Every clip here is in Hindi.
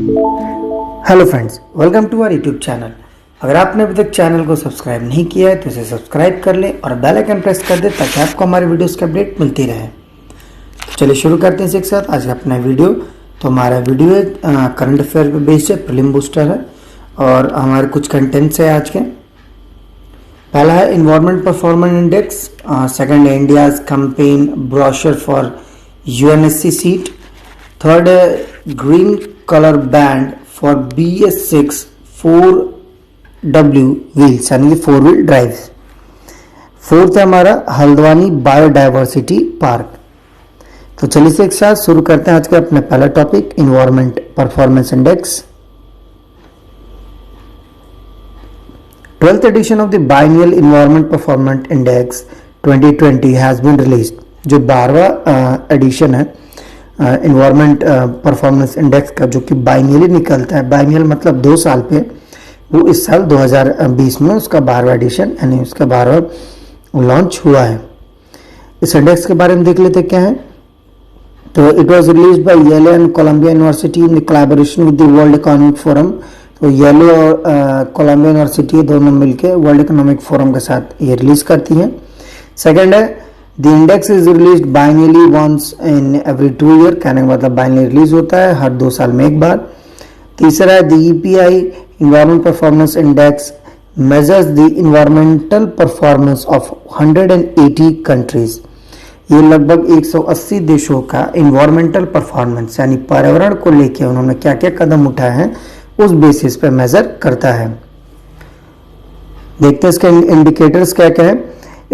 Hello friends, welcome to our YouTube channel. अगर आपने अभी तक चैनल को सब्सक्राइब नहीं किया है तो इसे सब्सक्राइब कर लें और बेल आइकन प्रेस कर दें ताकि आपको हमारे वीडियोस की अपडेट मिलती रहे। तो चलिए शुरू करते हैं इसके साथ आज का अपना वीडियो। तो हमारा वीडियो करंट अफेयर पे बेस्ड है, प्रीलिम बूस्टर है और हमारे कुछ कंटेंट्स है आज के। पहला है इन्वायरमेंट परफॉर्मेंस इंडेक्स, सेकंड है India's campaign brochure for UNSC seat, third है green colour band for BS6 4W wheels यानी कि 4 व्हील ड्राइव। फोर्थ है हमारा हल्द्वानी बायोडाइवर्सिटी पार्क। तो चलिए से एक साथ शुरू करते हैं आज का अपना पहला topic environment performance index. 12th edition of the biennial environment performance index 2020 has been released। जो 12वां एडिशन है इन्वायरमेंट परफॉर्मेंस इंडेक्स का, जो कि बाइनियली निकलता है। बाइनियल मतलब 2 साल पे, वो इस साल 2020 में उसका 12वां एडिशन यानी उसका 12वां लॉन्च हुआ है। इस इंडेक्स के बारे में देख लेते क्या है। तो it was released by yellow and Colombia university in collaboration with the world economic forum. तो येलो और कोलंबिया यूनिवर्सिटी दोनों मिलकर वर्ल्ड इकोनॉमिक फोरम के साथ ये रिलीज करती है। सेकेंड है the index is release biennially once in every 2 year, कहने का मतलब बाइनली रिलीज होता है हर 2 साल में एक बार। तीसरा है the EPI environment performance index measures the environmental performance of 180 countries. ये लगभग 180 देशों का इन्वायरमेंटल परफॉर्मेंस यानी पर्यावरण को लेकर उन्होंने क्या क्या कदम उठाए हैं उस बेसिस पे मेजर करता है। देखते हैं इसके इंडिकेटर्स क्या क्या है।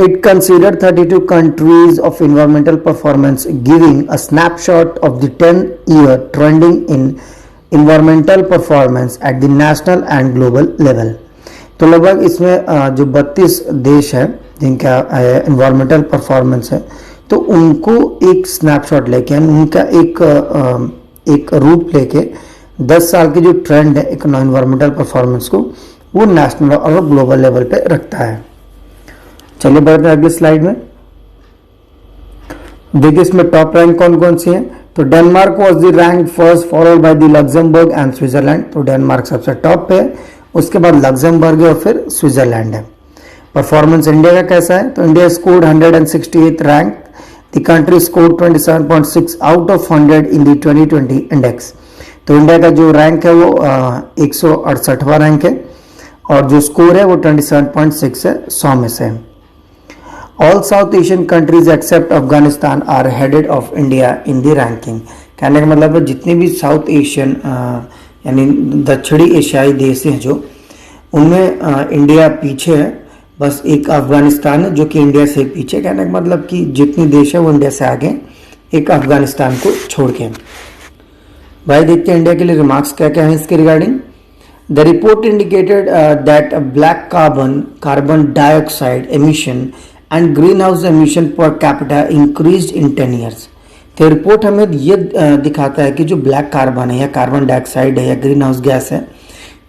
It considered 32 countries of environmental performance, giving a snapshot of the 10-year trending in environmental performance at the national and global level। तो लगभग इसमें जो 32 देश है जिनका environmental performance है, तो उनको एक स्नैपशॉट लेके उनका एक रूप लेके 10 साल की जो ट्रेंड है इन्वायरमेंटल परफॉर्मेंस को, वो नेशनल और ग्लोबल लेवल पे रखता है। चलिए बढ़ते हैं अगले स्लाइड में। देखिए इसमें टॉप रैंक कौन कौन सी है। तो Denmark was the rank first followed by the Luxembourg and Switzerland. तो डेनमार्क सबसे टॉप पे है, उसके बाद लग्जमबर्ग है और फिर स्विट्जरलैंड है। परफॉर्मेंस इंडिया का कैसा है। तो India scored 168th rank. The country scored 27.6 out of 100 in the 2020 index. तो इंडिया का जो रैंक है वो 168वां रैंक है और जो स्कोर है वो 27.6 है 100 में से। All South Asian countries except Afghanistan are ahead of India in the ranking। कहने का मतलब है जितने भी साउथ एशियन यानी दक्षिणी एशियाई देश हैं जो, उनमें इंडिया पीछे है। बस एक अफगानिस्तान है जो कि इंडिया से पीछे। कहने का मतलब कि जितने देश है वो इंडिया से आगे, एक अफगानिस्तान को छोड़ के। भाई देखते हैं इंडिया के लिए रिमार्क्स क्या क्या है इसके regarding. The report indicated that black carbon dioxide emission and greenhouse emission per capita increased in 10 years। तो रिपोर्ट हमें ये दिखाता है कि जो ब्लैक कार्बन है या कार्बन डाइऑक्साइड है या ग्रीन हाउस गैस है,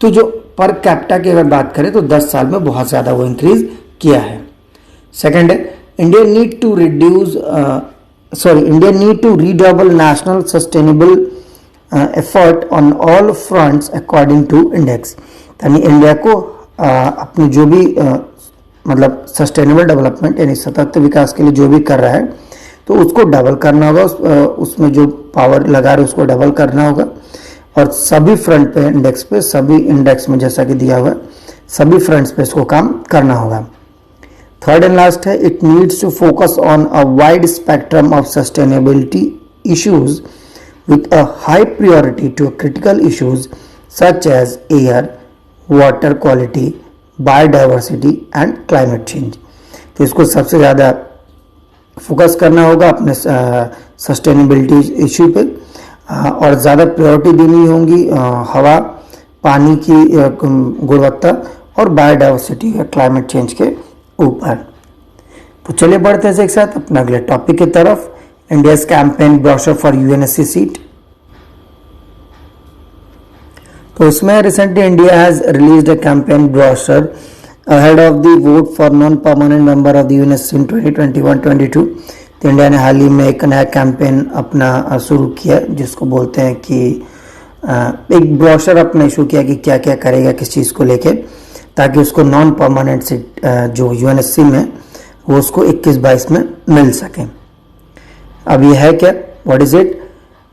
तो जो पर कैपिटा की अगर बात करें तो 10 साल में बहुत ज़्यादा वो इंक्रीज किया है। सेकेंड है India need to redouble national sustainable effort on all fronts according to index. यानी इंडिया को अपनी जो भी मतलब सस्टेनेबल डेवलपमेंट यानी सतत विकास के लिए जो भी कर रहा है तो उसको डबल करना होगा, उसमें जो पावर लगा रहे उसको डबल करना होगा और सभी फ्रंट पे इंडेक्स पे, सभी इंडेक्स में जैसा कि दिया हुआ है सभी फ्रंट्स पे इसको काम करना होगा। थर्ड एंड लास्ट है it needs to focus on a wide spectrum of sustainability issues with a high priority to critical issues such as air, water quality, biodiversity and climate change। तो इसको सबसे ज़्यादा फोकस करना होगा अपने सस्टेनेबिलिटी इशू पे और ज़्यादा प्रायोरिटी देनी होगी हवा, पानी की गुणवत्ता और बायोडाइवर्सिटी या क्लाइमेट चेंज के ऊपर। तो चलिए बढ़ते हैं एक साथ अपना अगले टॉपिक की तरफ। India's campaign brochure for UNSC seat। तो इसमें recently India has released a campaign brochure ahead of the vote for non-permanent member of the UNSC in 2021-22। तो इंडिया ने हाल ही में एक नया कैंपेन अपना शुरू किया जिसको बोलते हैं कि एक ब्रोशर अपने इशू किया कि क्या क्या करेगा किस चीज़ को लेके, ताकि उसको नॉन परमानेंट से जो यूएनएससी में वो उसको 21-22 में मिल सके। अब ये है क्या, what is it?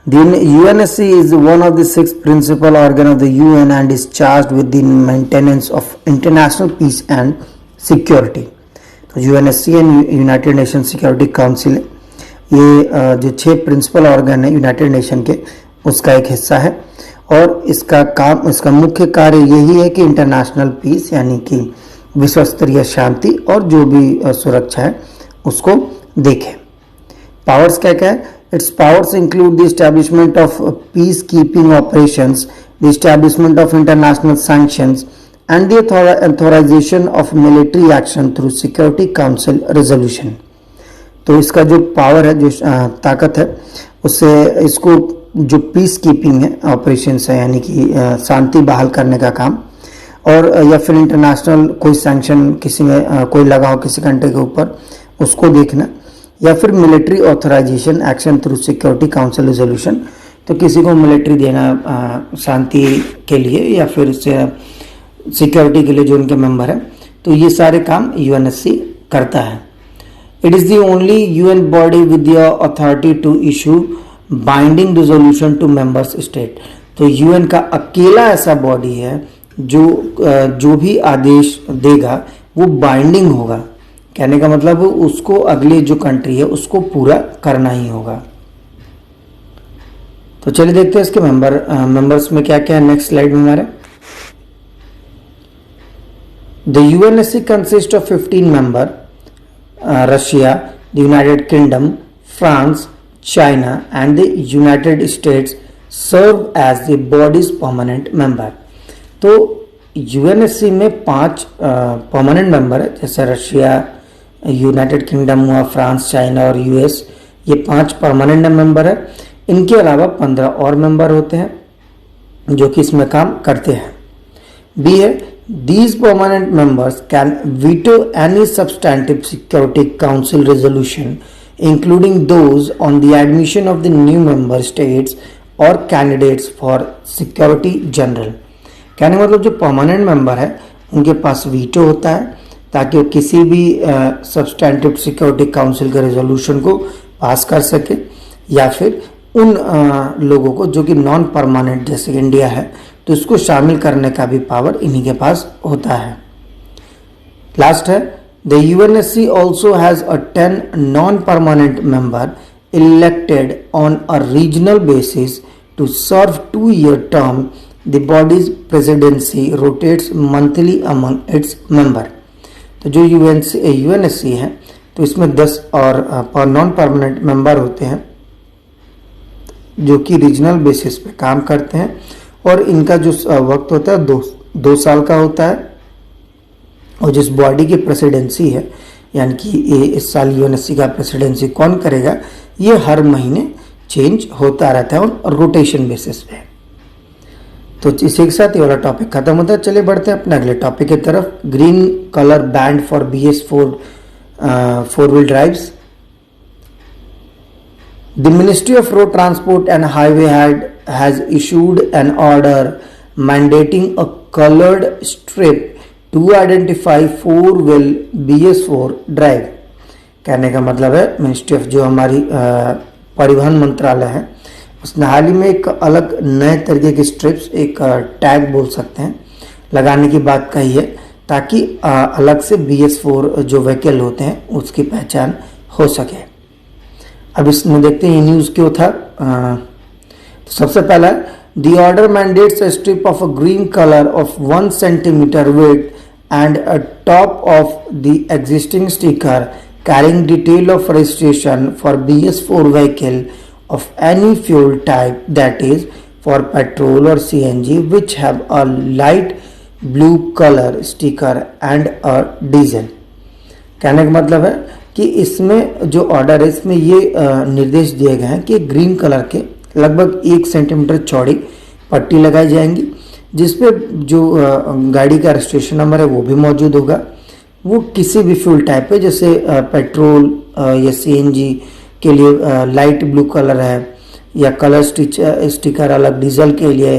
The UNSC is one of the 6 principal organ of the UN and is charged with the maintenance of international peace and security. तो UNSC and United nation security council ये जो 6 प्रिंसिपल ऑर्गन है यूनाइटेड नेशन के, उसका एक हिस्सा है और इसका मुख्य कार्य यही है कि इंटरनेशनल पीस यानी कि विश्व स्तरीय शांति और जो भी सुरक्षा है उसको देखे। पावर्स क्या क्या है? Its powers include the establishment of peacekeeping operations, the establishment of international sanctions, and the authorization of military action through Security Council resolution. तो इसका जो पावर है, जो ताकत है, उससे इसको जो पीस कीपिंग है ऑपरेशंस है यानी कि शांति बहाल करने का काम, और या फिर इंटरनेशनल कोई सैंक्शन किसी में कोई लगा हो किसी कंट्री के ऊपर उसको देखना, या फिर military authorization action through security council resolution, तो किसी को मिलिट्री देना शांति के लिए या फिर सिक्योरिटी के लिए जो उनके मेंबर है, तो ये सारे काम यूएनएससी करता है। It is the only UN body with the authority to issue binding resolution to members state. तो यूएन का अकेला ऐसा बॉडी है जो भी आदेश देगा वो बाइंडिंग होगा। कहने का मतलब उसको अगले जो कंट्री है उसको पूरा करना ही होगा। तो चलिए देखते हैं इसके मेंबर्स में क्या क्या है। नेक्स्ट स्लाइड में हमारे the UNSC consist of 15 member, Russia, the United Kingdom, France, China and the United States serve as the body's permanent member. तो यूएनएससी में 5 परमानेंट मेंबर है, जैसे रशिया, यूनाइटेड किंगडम हुआ, फ्रांस, चाइना और यूएस, ये 5 परमानेंट मेंबर है। इनके अलावा 15 और मेंबर होते हैं जो कि इसमें काम करते हैं। बी है, these permanent members can veto any substantive security council resolution including those on the admission of the new member states और कैंडिडेट्स फॉर सिक्योरिटी जनरल। कहने का मतलब जो परमानेंट मेंबर है उनके पास वीटो होता है ताकि वो किसी भी सब्सटैंटिव सिक्योरिटी काउंसिल के रेजोल्यूशन को पास कर सके, या फिर उन लोगों को जो कि नॉन परमानेंट जैसे इंडिया है तो इसको शामिल करने का भी पावर इन्हीं के पास होता है। लास्ट है, the UNSC also has a 10 non permanent member elected on a regional basis to serve 2-year term. The body's presidency rotates monthly among its member. तो जो यूएनएससी है तो इसमें 10 और नॉन परमानेंट मेंबर होते हैं जो कि रीजनल बेसिस पे काम करते हैं, और इनका जो वक्त होता है 2 साल का होता है। और जिस बॉडी की प्रेसिडेंसी है यानी कि इस साल यूएनएससी का प्रेसिडेंसी कौन करेगा, ये हर महीने चेंज होता रहता है और रोटेशन बेसिस पे। तो इसी के साथ ये वाला टॉपिक खत्म होता है। चलिए बढ़ते हैं अपने अगले टॉपिक की तरफ। Green colour band for BS4 4-wheel drives। The Ministry of Road Transport and Highway has issued an order mandating a colored strip to identify 4-wheel BS4 drive। कहने का मतलब है मिनिस्ट्री ऑफ जो हमारी परिवहन मंत्रालय है उसने हाल ही में एक अलग नए तरीके की स्ट्रिप्स, एक टैग बोल सकते हैं, लगाने की बात कही है ताकि अलग से BS4 जो व्हीकल होते हैं उसकी पहचान हो सके। अब इसमें देखते हैं ये न्यूज़ क्यों था। तो सबसे पहला, the order mandates a strip of a green colour of 1 centimeter width and a top of the existing sticker carrying detail of registration for BS4 vehicle of any fuel type, that is for petrol or CNG, which have a light blue color sticker and a diesel। कहने का मतलब है कि इसमें जो ऑर्डर है इसमें ये निर्देश दिए गए हैं कि ग्रीन कलर के लगभग 1 सेंटीमीटर चौड़ी पट्टी लगाई जाएंगी जिसपे जो गाड़ी का रजिस्ट्रेशन नंबर है वो भी मौजूद होगा। वो किसी भी फ्यूल टाइप पे, जैसे पेट्रोल या CNG के लिए लाइट ब्लू कलर है, या कलर स्टिकर अलग डीजल के लिए,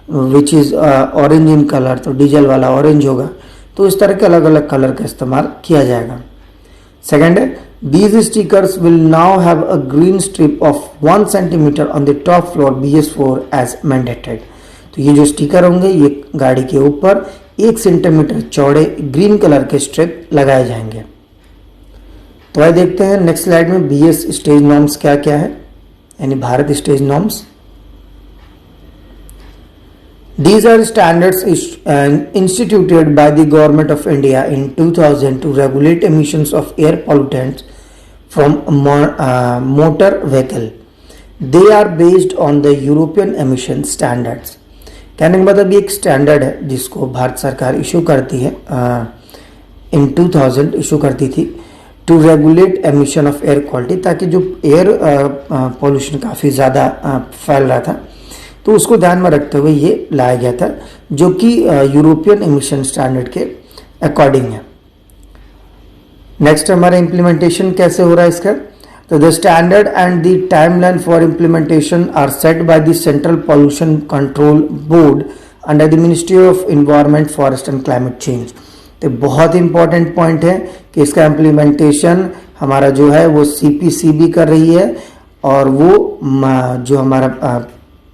which is orange in colour, तो डीजल वाला ऑरेंज होगा। तो इस तरह के अलग अलग कलर का इस्तेमाल किया जाएगा। सेकेंड है, these stickers will now have a green strip of 1 centimeter on the top floor BS4 as mandated। तो ये जो स्टिकर होंगे ये गाड़ी के ऊपर 1 सेंटीमीटर चौड़े ग्रीन कलर के स्ट्रिप लगाए जाएंगे। तो आइए देखते हैं नेक्स्ट स्लाइड में BS स्टेज नॉर्म्स क्या क्या है, यानी Bharat stage norms. These are standards instituted by the Government of India in 2000 to regulate emissions of air pollutants from motor vehicle. They are based on the European emission standards। कहने का मतलब ये एक स्टैंडर्ड है जिसको भारत सरकार इशू करती है, इन 2000 इशू करती थी, to regulate emission of air quality, ताकि जो एयर पॉल्यूशन काफ़ी ज़्यादा फैल रहा था तो उसको ध्यान में रखते हुए ये लाया गया था, जो कि यूरोपियन एमिशन स्टैंडर्ड के अकॉर्डिंग है। नेक्स्ट हमारा इम्प्लीमेंटेशन कैसे हो रहा है इसका। तो the standard and the timeline for implementation are set by the central pollution control board under the ministry of environment, forest and climate change. तो बहुत इंपॉर्टेंट पॉइंट है कि इसका इम्प्लीमेंटेशन हमारा जो है वो CPCB कर रही है, और वो जो हमारा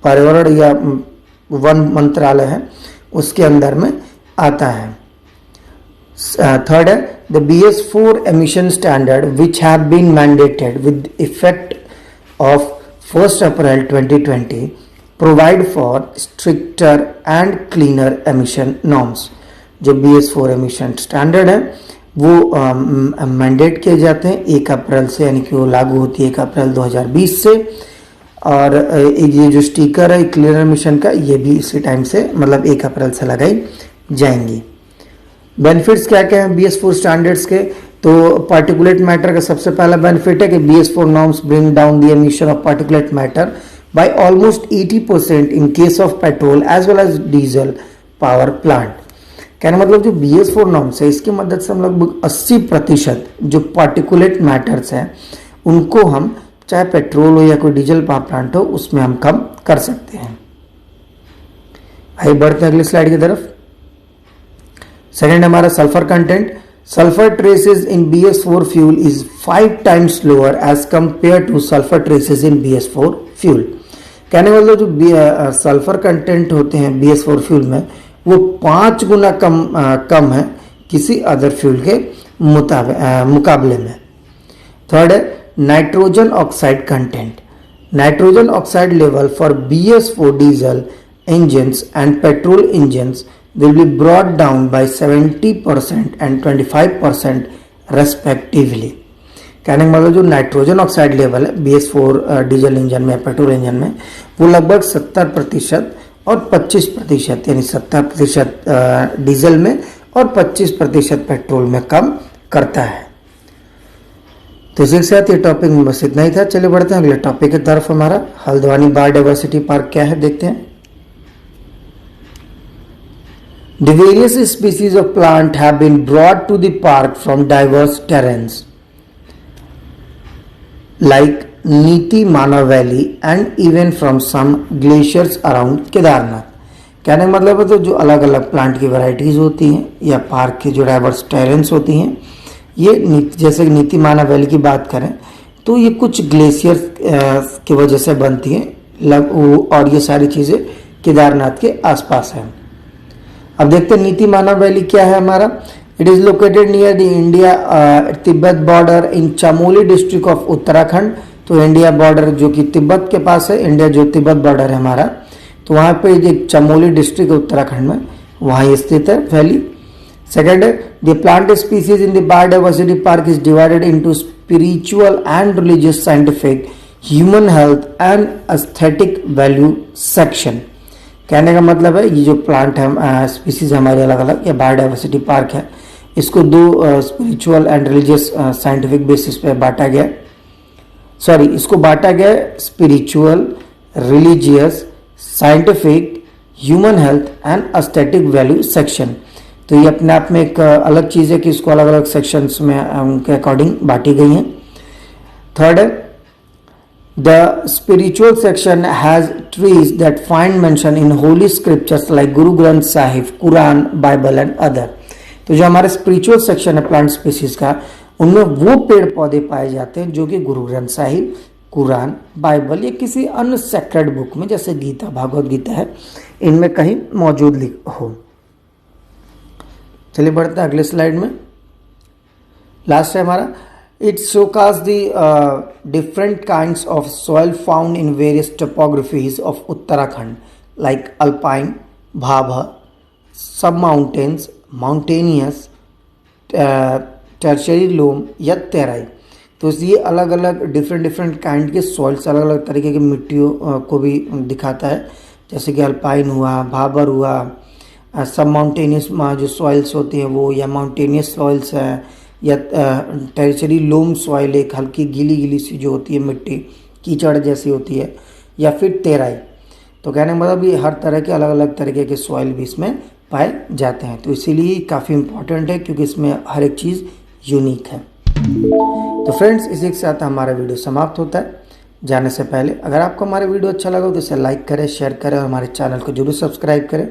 पर्यावरण या वन मंत्रालय है उसके अंदर में आता है। थर्ड है, the BS4 emission standard which have been mandated with effect of 1st April 2020 provide for stricter and cleaner emission norms। जो BS4 emission standard है वो मैंडेट किए जाते हैं 1 अप्रैल से, यानी कि वो लागू होती है 1 अप्रैल 2020 से। और ये जो स्टिकर है क्लीनर मिशन का, ये भी इसी टाइम से मतलब 1 अप्रैल से लगाई जाएंगी। बेनिफिट्स क्या क्या हैं BS4 स्टैंडर्ड्स के। तो पार्टिकुलेट मैटर का सबसे पहला बेनिफिट है कि BS4 norms bring down the emission of particulate matter by almost 80% in case of petrol as well as diesel power plant. कहने मतलब जो BS4 नॉर्म्स है इसकी मदद से हम लगभग 80% जो पार्टिकुलेट मैटर्स हैं उनको हम, चाहे पेट्रोल हो या कोई डीजल पावर प्लांट हो, उसमें हम कम कर सकते हैं। आइए बढ़ते हैं अगली स्लाइड की तरफ। सेकेंड हमारा sulphur content. Sulphur traces in BS4 fuel is 5 times lower as compare to sulphur traces in BS4 fuel. कहने मतलब जो सल्फर कंटेंट होते हैं BS4 फ्यूल में वो 5 गुना कम है किसी अदर फ्यूल के मुकाबले में। थर्ड है nitrogen oxide content. Nitrogen oxide level for BS4 diesel engines and petrol engines will be brought down by 70% and 25% respectively। कहने का मतलब जो नाइट्रोजन ऑक्साइड लेवल है BS4 डीजल इंजन में, पेट्रोल इंजन में, वो लगभग 70% और 25%, यानी 70% डीजल में और 25% पेट्रोल में कम करता है। तो इसी के साथ ये टॉपिक में बस इतना ही था। चलिए बढ़ते हैं अगले टॉपिक की तरफ। हमारा हल्द्वानी बायोडाइवर्सिटी पार्क क्या है देखते हैं। The various species of plant have been brought to the park from diverse terrains like Niti Mana Valley and even from some glaciers around Kedarnath. कहने का मतलब है तो जो अलग अलग प्लांट की वैरायटीज होती हैं या पार्क की जो डाइवर्स टेरेन्स होती हैं, ये जैसे नीति माना वैली की बात करें तो ये कुछ ग्लेशियर की वजह से बनती हैं, और ये सारी चीज़ें केदारनाथ के आसपास हैं। अब देखते हैं नीति माना वैली क्या है हमारा। It is located near the India Tibet border in Chamoli district of Uttarakhand. तो इंडिया बॉर्डर जो कि तिब्बत के पास है, इंडिया जो तिब्बत बॉर्डर है हमारा, तो वहाँ पे एक चमोली डिस्ट्रिक्ट उत्तराखंड में, वहाँ स्थित है वैली। सेकेंड है the plant species in the biodiversity park is divided into spiritual and religious, scientific, human health and aesthetic value section. कहने का मतलब है ये जो प्लांट है स्पीसीज हमारे अलग अलग या बायोडाइवर्सिटी पार्क है, इसको 2 spiritual and religious scientific basis पे बांटा गया। इसको बांटा गया spiritual, religious, scientific, human health and aesthetic value section. तो ये अपने आप में एक अलग चीज़ है कि इसको अलग अलग सेक्शंस में उनके अकॉर्डिंग बांटी गई हैं। थर्ड है The spiritual section has trees that find mention in holy scriptures like Guru Granth Sahib, Quran, Bible and other. तो जो हमारे स्पिरिचुअल सेक्शन है प्लांट स्पीसीज का, उनमें वो पेड़ पौधे पाए जाते हैं जो कि गुरु ग्रंथ साहिब, कुरान, बाइबल या किसी अन्य सेक्रेड बुक में जैसे गीता, भागवत गीता है, इनमें कहीं मौजूद हो। चलिए बढ़ते हैं अगले स्लाइड में। लास्ट है हमारा, it showcases the different kinds of soil found in various topographies of Uttarakhand like alpine, bhabha, sub-mountains, mountainous, tertiary loam या तेराई। तो ये अलग अलग डिफरेंट काइंड के सॉइल्स, अलग अलग तरीके की मिट्टियों को भी दिखाता है, जैसे कि अल्पाइन हुआ, भाबर हुआ, सब माउंटेनियस जो सॉइल्स होती हैं वो, या माउंटेनियस सॉइल्स है, या टेरिटरी लोम सॉइल, एक हल्की गीली गीली सी जो होती है मिट्टी, कीचड़ जैसी होती है, या फिर तेराई। तो कहने का मतलब ये हर तरह के अलग अलग तरीके के सॉइल भी इसमें पाए जाते हैं, तो इसीलिए काफ़ी इम्पॉर्टेंट है क्योंकि इसमें हर एक चीज़ यूनिक है। तो फ्रेंड्स, इसी के साथ हमारा वीडियो समाप्त होता है। जाने से पहले अगर आपको हमारा वीडियो अच्छा लगा तो इसे लाइक करें, शेयर करें और हमारे चैनल को जरूर सब्सक्राइब करें।